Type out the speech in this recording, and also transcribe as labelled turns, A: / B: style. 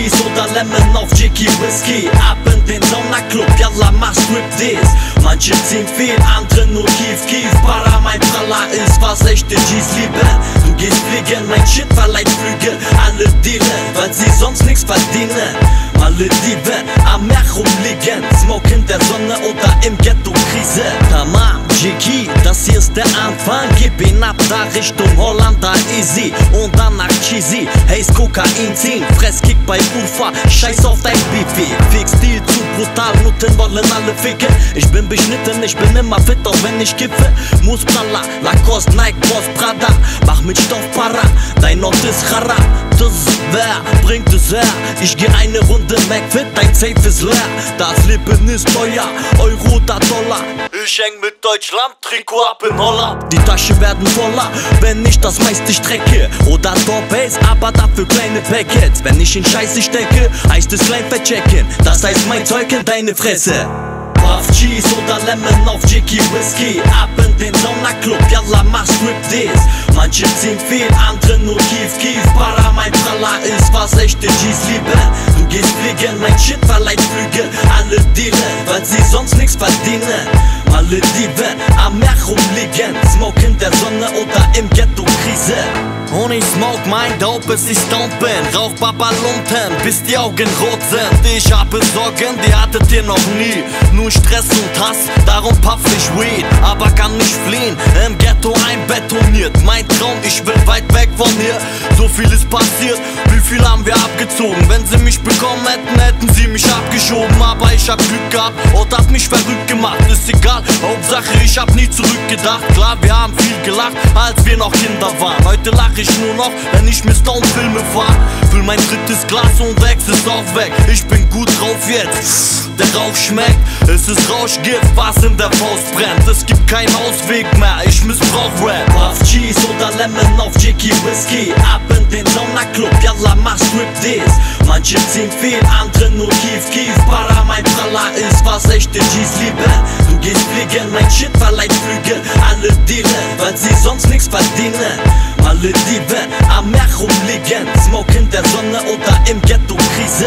A: Cheese oder Lemon auf Jiggy Whisky. Ab in den Saunaclub, yalla mach Striptease. Manche ziehen viel, andere nur Kief. Para mein Pralla ist, was echte G's lieben. Du gehst fliegen, mein Shit verleiht Flügel. Alle dealen, weil sie sonst nichts verdienen. Malediven, am Meer rumliegen. Smoke in der Sonne oder im Ghetto Krise. Tamam, Jiggy, das hier ist der Anfang. Gib ihn ab da Richtung Holland, da easy. Und dann nach Cheesy, Haze Kokain ziehen. Fresskick bei Ufa, scheiß auf dein Beefy. Fix Stil zu brutal, Nutten wollen alle ficken. Ich bin beschnitten, ich bin immer fit, auch wenn ich kiffe. Muss Pralla, Lacoste, Nike, Boss, Prada. Mach mit Stoff Para, dein Ort ist Chara. Das wer bringt es her? Ich geh eine Runde McFit, dein Safe ist leer. Das Leben ist teuer, Euro oder Dollar. Ich häng mit Deutschland, Trikot ab in Holland. Die Taschen werden voller, wenn ich das meiste strecke. Oder Top-Base, aber dafür kleine Packets. Wenn ich in Scheiße stecke, heißt es klein verchecken. Das heißt mein Zeug in deine Fresse. Puff Cheese oder Lemon auf Jiggy Whisky. Ab in den Saunaclub, yalla mach Striptease. Manche ziehen viel, andere nur Kief. Para mein Pralla ist, was echte G's lieben. Du gehst fliegen, mein Shit verleiht Flügel. Alle dealen, weil sie sonst nichts verdienen. Malediven, am Meer rumliegen. Smoke in der Sonne oder im Ghetto Krise. Und ich smoke mein Dope, bis ich stoned bin. Rauch Babalunten, bis die Augen rot sind. Ich habe Sorgen, die hattet ihr noch nie. Nur Stress und Hass, darum puff ich Weed. Aber kann nicht fliehen, im Ghetto einbetoniert. Mein Traum, ich will weit weg von hier. So viel ist passiert, wie viel haben wir abgezogen? Wenn sie mich bekommen hätten, hätten sie mich abgeschoben. Aber ich hab Glück gehabt und hab mich verrückt gemacht. Ist egal, Hauptsache ich hab nie zurückgedacht. Klar, wir haben viel gelacht, als wir noch Kinder waren. Heute lach ich nur noch, wenn ich mir Stone-Filme fahr. Füll mein drittes Glas und Ex ist auch weg. Ich bin gut drauf jetzt, der Rauch schmeckt. Es ist Rauschgift, was in der Faust brennt. Es gibt keinen Ausweg mehr, ich missbrauch Rap. Puff Cheese oder Lemon auf Jiggy Whisky. Ab in den Saunaclub, yalla mach Striptease. Manche ziehen viel, andere nur Kief. Para mein Pralla ist, was echte G's lieben. Du gehst fliegen, mein Shit verleiht Flügel. Alle dealen, weil sie sonst nichts verdienen. Malediven, am Meer rumliegen. Smoke in der Sonne oder im Ghetto Krise.